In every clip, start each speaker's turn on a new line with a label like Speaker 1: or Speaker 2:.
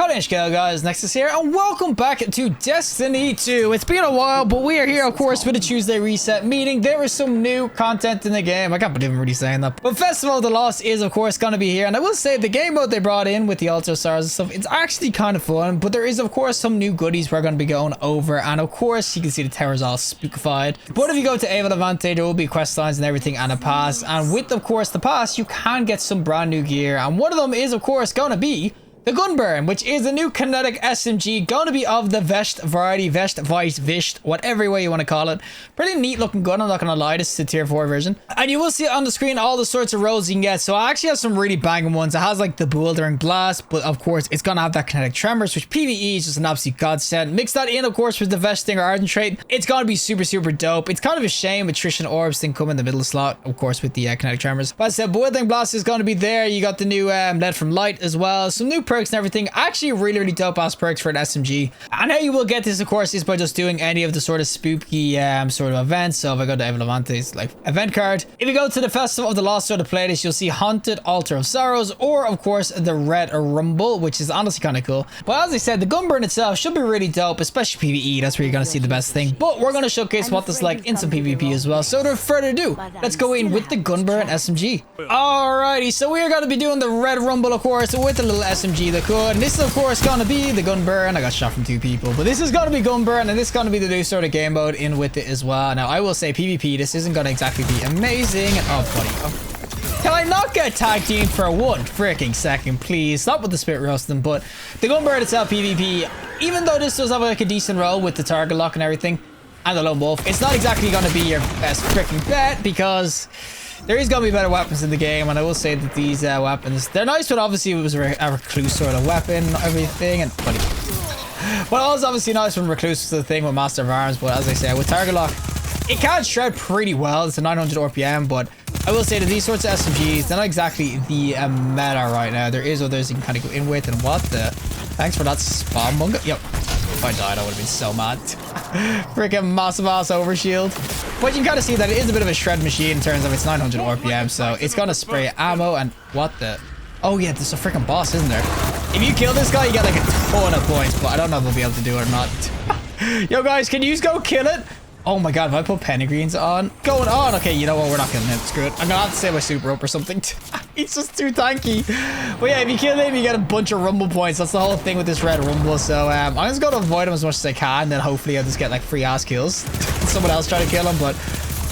Speaker 1: Hello guys, Nexas here, and welcome back to Destiny 2. It's been a while, but we are here, of course, for the Tuesday reset meeting. There is some new content in the game. I can't believe I'm really saying that. But Festival of the Lost is, of course, going to be here. And I will say, the game mode they brought in with the Altar Stars and stuff, it's actually kind of fun. But there is, of course, some new goodies we're going to be going over. And, of course, you can see the towers all spookified. But if you go to Levante, there will be quest lines and everything and a pass. And with, of course, the pass, you can get some brand new gear. And one of them is, of course, going to be the Gunburn, which is a new kinetic SMG, going to be of the Vest variety, Vest, Vice, Visht, whatever way you want to call it. Pretty neat looking gun, I'm not going to lie, this is the tier 4 version. And you will see on the screen all the sorts of rolls you can get. So I actually have some really banging ones. It has like the bewildering blast, but of course it's going to have that kinetic tremors, which PvE is just an absolute godsend. Mix that in, of course, with the Vest Stinger Ardent trait. It's going to be super dope. It's kind of a shame attrition orbs didn't come in the middle slot, of course, with the kinetic tremors. But as I said, bewildering blast is going to be there. You got the new lead from light as well, some new perks and everything. Actually really dope ass perks for an SMG. And how you will get this, of course, is by just doing any of the sort of spooky sort of events. So if I go to Levante's like event card, if you go to the Festival of the Lost sort of playlist, you'll see Haunted, Altar of Sorrows, or of course the Red Rumble, which is honestly kind of cool. But as I said, the Gunburn itself should be really dope, especially PvE. That's where you're going to see the best thing. But we're going to showcase what this is like in some PvP as well. So without further ado, let's go in with the Gunburn SMG. Alrighty, so we are going to be doing the Red Rumble, of course, with the little SMG that could. And this is, of course, going to be the Gunburn. I got shot from 2 people, but this is going to be Gunburn, and this is going to be the new sort of game mode in with it as well. Now, I will say PvP, this isn't going to exactly be amazing. Oh, buddy. Oh. Can I not get tag teamed for 1 freaking second, please? Stop with the spit roasting, but the Gunburn itself, PvP, even though this does have like a decent role with the target lock and everything, and the lone wolf, it's not exactly going to be your best freaking bet, because there is going to be better weapons in the game, and I will say that these weapons, they're nice, but obviously it was a recluse sort of weapon, everything, and buddy. But also obviously nice when recluse was the thing with Master of Arms, but as I say, with target lock, it can shred pretty well. It's a 900 RPM, but I will say that these sorts of SMGs, they're not exactly the meta right now. There is others you can kind of go in with, and what the... Thanks for that spawn bunga. Yep. If I died, I would have been so mad. Freaking massive ass overshield. But you can kind of see that it is a bit of a shred machine in terms of its 900 RPM, so it's going to spray ammo, and what the... Oh yeah, there's a freaking boss, isn't there? If you kill this guy, you get like a ton of points, but I don't know if we'll be able to do it or not. Yo guys, can you go kill it? Oh my god, if I put Penegreens on, going on. Okay, you know what? We're not killing him. Screw it. I'm gonna have to save my super rope or something. He's just too tanky. But yeah, if you kill him, you get a bunch of rumble points. That's the whole thing with this Red Rumble. So I'm just gonna avoid him as much as I can. Then hopefully I'll just get like free ass kills. Someone else try to kill him. But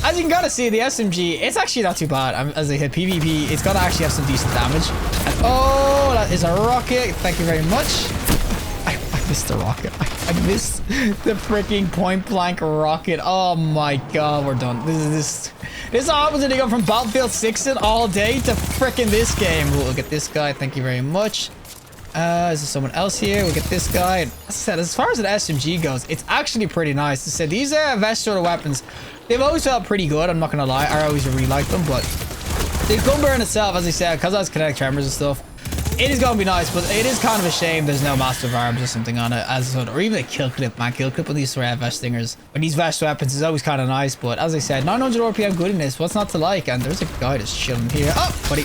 Speaker 1: as you can kind of see, the SMG, it's actually not too bad. As I hit PvP, it's gonna actually have some decent damage. And oh, that is a rocket. Thank you very much. I missed the rocket. I missed the freaking point blank rocket. Oh my god, we're done. This is what happens when you go from Battlefield 6 in all day to freaking this game. We'll look at this guy. Thank you very much. Is there someone else here? We'll get this guy. And as I said, as far as an SMG goes, it's actually pretty nice. As I said, these Vest sort of weapons, they've always felt pretty good. I'm not gonna lie. I always really like them, but the Gunburn itself, as I said, because it has kinetic tremors and stuff, it is going to be nice, but it is kind of a shame there's no Master of Arms or something on it, or even a kill clip, man. Kill clip on these Vest Stingers. When these Vest weapons is always kind of nice, but as I said, 900 RPM goodness, what's not to like? And there's a guy that's chilling here. Oh, buddy.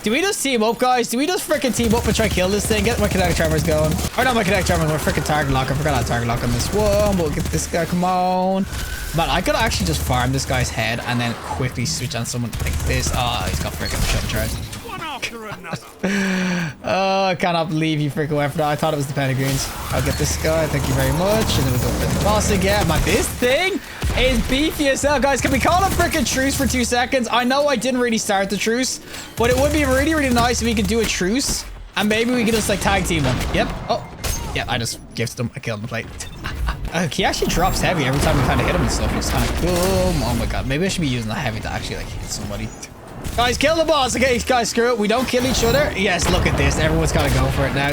Speaker 1: Do we just team up, guys? Do we just freaking team up and try to kill this thing? Get my kinetic tremors going. Or not my kinetic tremors, my freaking target lock. I forgot how to target lock on this one. We'll get this guy, come on. Man, I could actually just farm this guy's head and then quickly switch on someone like this. Oh, he's got freaking shot charge. Oh, I cannot believe you freaking went for that. I thought it was the Penegreens. I'll get this guy. Thank you very much. And then we'll go for the boss again. Man, this thing is beefy as hell. Guys, can we call a freaking truce for 2 seconds? I know I didn't really start the truce, but it would be really nice if we could do a truce. And maybe we could just like tag team them. Yep. Oh, yeah, I just gifted him. I killed him. Plate. He actually drops heavy every time we kind of hit him and stuff. It's kind of cool. Oh my god. Maybe I should be using the heavy to actually like hit somebody. Guys, kill the boss. Okay, guys, screw it. We don't kill each other. Yes, look at this. Everyone's got to go for it now.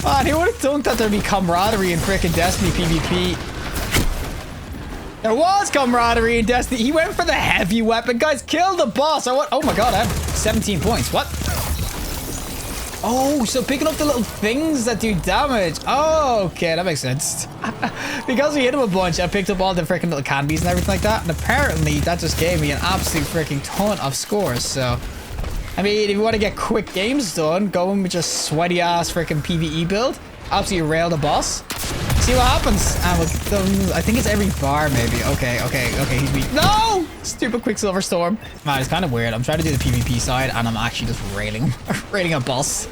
Speaker 1: Man, who would have thought that there'd be camaraderie in freaking Destiny PvP? There was camaraderie in Destiny. He went for the heavy weapon. Guys, kill the boss. Oh my god, I have 17 points. What? Oh, so picking up the little things that do damage. Oh, okay, that makes sense. Because we hit him a bunch, I picked up all the freaking little candies and everything like that. And apparently, that just gave me an absolute freaking ton of scores. So I mean, if you want to get quick games done, go in with just sweaty ass freaking PvE build. Absolutely rail the boss. See what happens. And I think it's every bar, maybe. Okay, he's weak. No! Stupid Quicksilver Storm. Man, it's kind of weird. I'm trying to do the PvP side, and I'm actually just railing a boss.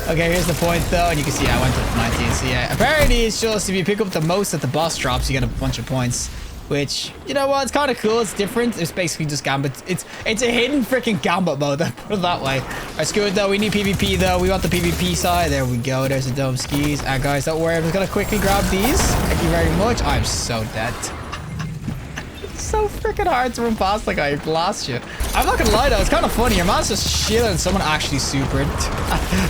Speaker 1: Okay, here's the point, though, and you can see I went up to 19. So yeah, apparently it's just if you pick up the most that the boss drops, you get a bunch of points. Which, you know what, it's kind of cool. It's different. It's basically just gambit. It's a hidden freaking gambit mode. Put it that way. That's good, though. We need PvP, though. We want the PvP side. There we go. There's the dome skis. And guys, don't worry. I'm just going to quickly grab these. Thank you very much. I'm so dead. It's so freaking hard to run past like I blast you. I'm not going to lie, though. It's kind of funny. Your man's just shielding and someone actually supered.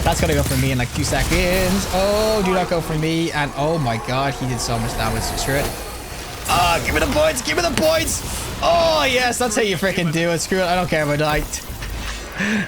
Speaker 1: That's going to go for me in like 2 seconds. Oh, do not go for me. And oh my god, he did so much damage. Screw it. Ah, give me the points, give me the points. Oh, yes, that's how you freaking do it. Screw it, I don't care if I died.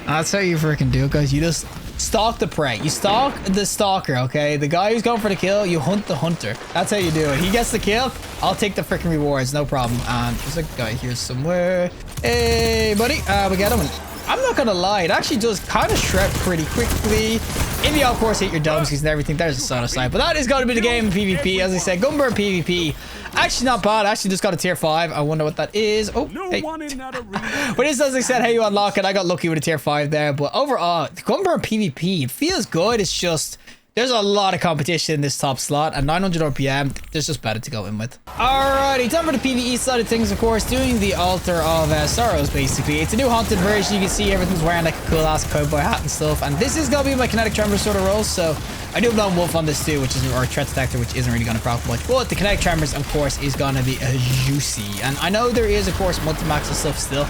Speaker 1: That's how you freaking do it, guys. You just stalk the prey. You stalk the stalker, okay? The guy who's going for the kill, you hunt the hunter. That's how you do it. He gets the kill, I'll take the freaking rewards, no problem. And there's a guy here somewhere. Hey, buddy, we get him. I'm not gonna lie, it actually does kind of shred pretty quickly. If you, of course, hit your dome skis and everything, there's a soda side. But that is going to be the game in PvP. As I said, Gunburn PvP. Actually, not bad. I actually just got a tier 5. I wonder what that is. Oh, hey. But this, as I said, how you unlock it. I got lucky with a tier 5 there. But overall, Gunburn PvP, it feels good. It's just... there's a lot of competition in this top slot, and 900 RPM, there's just better to go in with. Alrighty, time for the PvE side of things, of course, doing the Altar of Sorrows, basically. It's a new haunted version. You can see everything's wearing like a cool-ass cowboy hat and stuff, and this is going to be my kinetic tremor sort of role, so I do have non wolf on this too, which is, or threat detector, which isn't really going to proc much, but the kinetic tremors, of course, is going to be juicy, and I know there is, of course, multi-max and stuff still,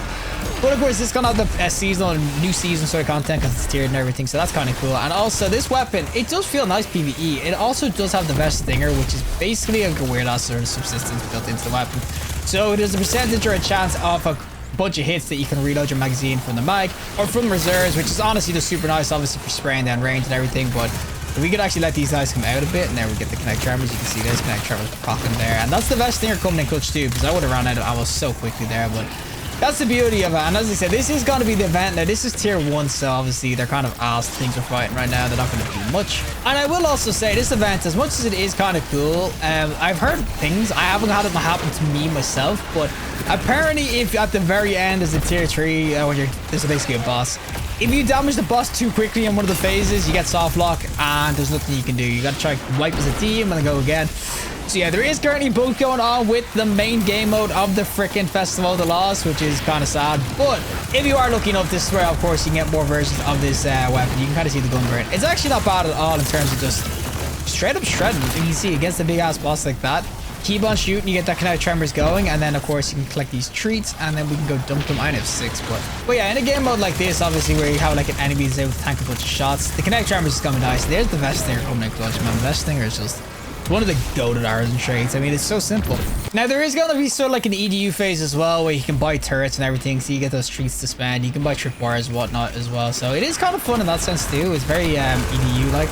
Speaker 1: but of course, it's going to have the seasonal and new season sort of content because it's tiered and everything, so that's kind of cool. And also, this weapon, it does feel nice PvE. It also does have the vest stinger, which is basically like a weird ass sort of subsistence built into the weapon. So there's a percentage or a chance of a bunch of hits that you can reload your magazine from the mag or from reserves, which is honestly just super nice, obviously for spraying down range and everything. But if we could actually let these guys come out a bit, and then we get the kinetic tremors. You can see there's kinetic tremors procking there, and that's the vest stinger coming in clutch too, because I would have run out of ammo so quickly there. But that's the beauty of it. And as I said, this is going to be the event. Now, this is tier 1, so obviously they're kind of ass things are fighting right now. They're not going to do much. And I will also say, this event, as much as it is kind of cool, I've heard things. I haven't had it happen to me myself, but apparently if at the very end is a tier 3, when this is basically a boss, if you damage the boss too quickly in one of the phases, you get soft lock, and there's nothing you can do. You got to try wipe as a team and then go again. So yeah, there is currently both going on with the main game mode of the freaking Festival of the Lost, which is kind of sad. But if you are lucky enough, this is where, of course, you can get more versions of this weapon. You can kind of see the Gunburn. It's actually not bad at all in terms of just straight up shredding. You can see against a big ass boss like that. Keep on shooting, you get that kinetic tremors going, and then of course you can collect these treats, and then we can go dump them. I only have 6, but yeah, in a game mode like this, obviously where you have like an enemy that's able to tank a bunch of shots, the kinetic tremors is gonna be nice. There's the vest stinger coming in clutch, man. The vest stinger is just one of the goated Artisan traits. I mean, it's so simple. Now, there is going to be sort of like an EDU phase as well, where you can buy turrets and everything, so you get those treats to spend. You can buy trip wires and whatnot as well. So it is kind of fun in that sense too. It's very EDU-like.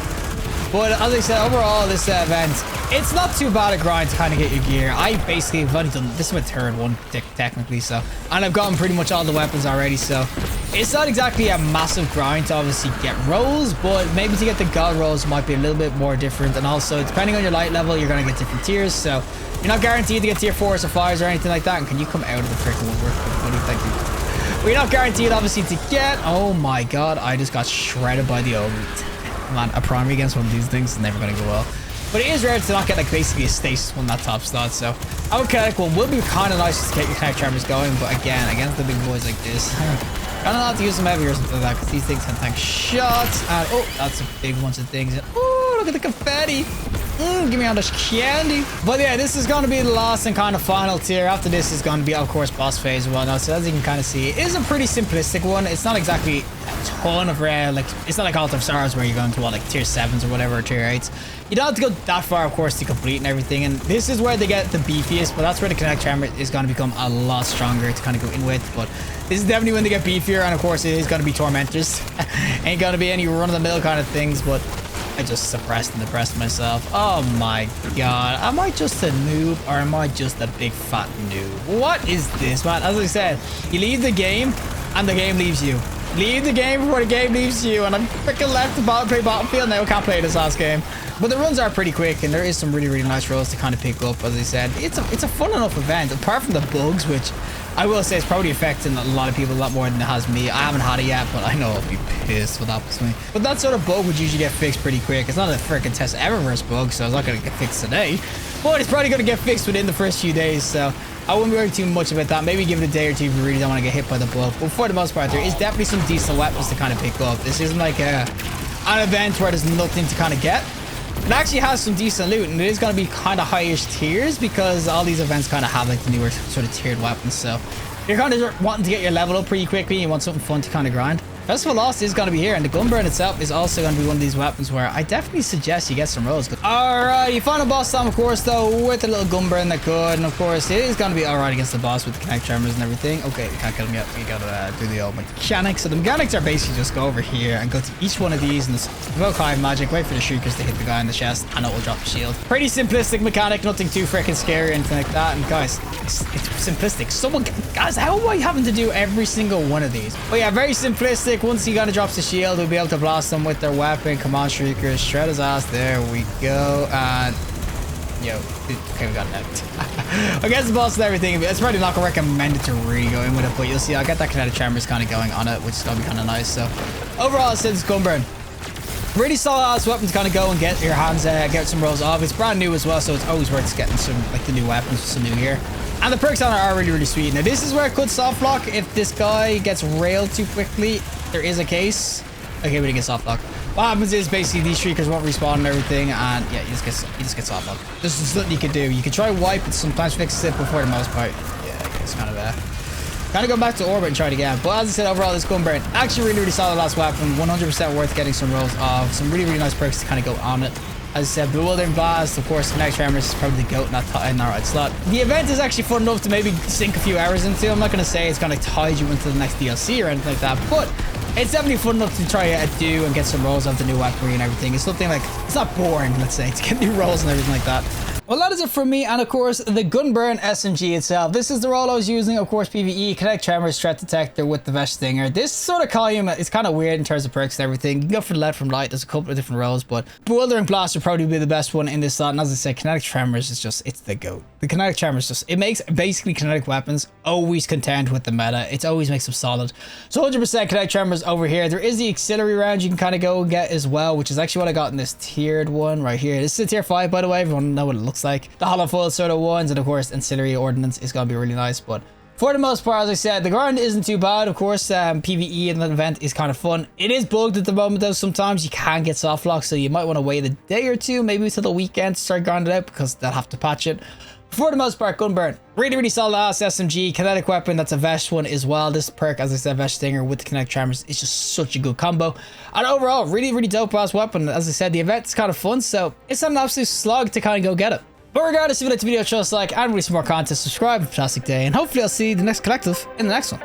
Speaker 1: But as I said, overall, this event, it's not too bad a grind to kind of get your gear. I basically have only done, this is my third one, technically, so. And I've gotten pretty much all the weapons already, so. It's not exactly a massive grind to obviously get rolls, but maybe to get the god rolls might be a little bit more different. And also, depending on your light level, you're going to get different tiers, so. You're not guaranteed to get tier 4s or 5s or anything like that. And can you come out of the freaking woodwork? What do you think? We're not guaranteed, obviously, to get. Oh my god, I just got shredded by the ogre. Man, a primary against one of these things is never going to go well. But it is rare to not get like basically a stasis one that top slot. So our kinetic one would be kind of nice to get your kinetic tremors going. But again, against the big boys like this, kind of not to use them heavy or something like that, because these things can tank shots. And oh, that's a big bunch of things. And, oh, look at the confetti. Give me all this candy. But yeah, this is going to be the last and kind of final tier. After this is going to be, of course, boss phase and whatnot. So as you can kind of see, it is a pretty simplistic one. It's not exactly a ton of rare, like, it's not like Altar of Sorrows where you're going to what, like tier 7s or whatever, or tier 8s. You don't have to go that far, of course, to complete and everything. And this is where they get the beefiest, but that's where the kinetic tremor is going to become a lot stronger to kind of go in with. But this is definitely when they get beefier, and of course, it is going to be tormentors. Ain't going to be any run-of-the-mill kind of things, but I just suppressed and depressed myself. Oh my god. Am I just a noob, or am I just a big fat noob? What is this, man? As I said, you leave the game and the game leaves you. Leave the game before the game leaves you. And I'm freaking left to play Battlefield now. I can't play this last game. But the runs are pretty quick, and there is some really, really nice rolls to kind of pick up. As I said, it's a fun enough event, apart from the bugs, which I will say is probably affecting a lot of people a lot more than it has me. I haven't had it yet, but I know I'll be pissed when that happens to me. But that sort of bug would usually get fixed pretty quick. It's not a freaking test eververse bug, so it's not going to get fixed today. But it's probably going to get fixed within the first few days, so I wouldn't worry too much about that. Maybe give it a day or two if you really don't want to get hit by the bug. But for the most part, there is definitely some decent weapons to kind of pick up. This isn't like an event where there's nothing to kind of get. It actually has some decent loot, and it is going to be kind of highish tiers because all these events kind of have like the newer sort of tiered weapons. So you're kind of wanting to get your level up pretty quickly. You want something fun to kind of grind. Festival Lost is going to be here, and the Gunburn itself is also going to be one of these weapons where I definitely suggest you get some rolls. Alright, you find a boss time, of course, though, with a little Gunburn that could, and of course, it is going to be alright against the boss with the connect tremors and everything. Okay, we can't kill him yet. We gotta do the old mechanics. So the mechanics are basically just go over here and go to each one of these and invoke hive magic, wait for the shriekers to hit the guy in the chest, and it will drop the shield. Pretty simplistic mechanic, nothing too freaking scary or anything like that. And guys, it's simplistic. Guys, how am I having to do every single one of these? But yeah, very simplistic. Once he kind of drops the shield, we'll be able to blast them with their weapon. Come on, shriekers, shred his ass. There we go. And yo, okay, we got it. Against the boss and everything, it's probably not gonna recommend it to really go in with it, but you'll see I'll get that kinetic tremors kind of going on it, which is gonna be kind of nice. So overall, since Gunburn, really solid ass weapon to kind of go and get your hands, get some rolls off. It's brand new as well, so it's always worth getting some like the new weapons, some new gear. And the perks on it are really, really sweet. Now this is where it could soft lock if this guy gets railed too quickly. There is a case. Okay, we didn't get soft lock. What happens is basically these shriekers won't respawn and everything, and yeah, you just get soft lock. There's nothing you can do. You can try wipe it, sometimes fix it, but for the most part, yeah, it's kind of go back to orbit and try it again. But as I said, overall, this Gunburn actually really, really solid last weapon. 100% worth getting some rolls off. Some really, really nice perks to kind of go on it. As I said, Bewildering Blast, of course, Connect Tremors is probably the GOAT in that right slot. The event is actually fun enough to maybe sink a few hours into. I'm not going to say it's going to tide you into the next DLC or anything like that, but it's definitely fun enough to try to do and get some rolls of the new weaponry and everything. It's something like, it's not boring, let's say, to get new rolls and everything like that. Well, that is it from me, and of course, the Gunburn SMG itself. This is the roll I was using, of course, PvE, Kinetic Tremors, Threat Detector with the Vest Stinger. This sort of column is kind of weird in terms of perks and everything. You can go for the lead from light, there's a couple of different rolls, but Bewildering Blast would probably be the best one in this slot, and as I said, Kinetic Tremors is just, it's the GOAT. The Kinetic Tremors just, it makes basically kinetic weapons always contend with the meta. It always makes them solid. So 100% Kinetic Tremors over here. There is the auxiliary round you can kind of go and get as well, which is actually what I got in this tiered one right here. This is a tier 5, by the way, if you want to know what it looks like. The hollow foil sort of ones, and of course ancillary ordnance is going to be really nice. But for the most part, as I said, the grind isn't too bad. Of course, PvE in the event is kind of fun. It is bugged at the moment though. Sometimes you can get soft lock, so you might want to wait a day or two, maybe until the weekend to start grinding it out, because they'll have to patch it. For the most part, Gunburn, really, really solid ass SMG, kinetic weapon, that's a Vest one as well. This perk, as I said, Vest Stinger with the Kinetic Tremors, is just such a good combo. And overall, really, really dope ass weapon. As I said, the event's kind of fun, so it's not an absolute slog to kind of go get it. But regardless, if you like the video, just like, and release some more content, subscribe, fantastic day, and hopefully I'll see the next collective in the next one.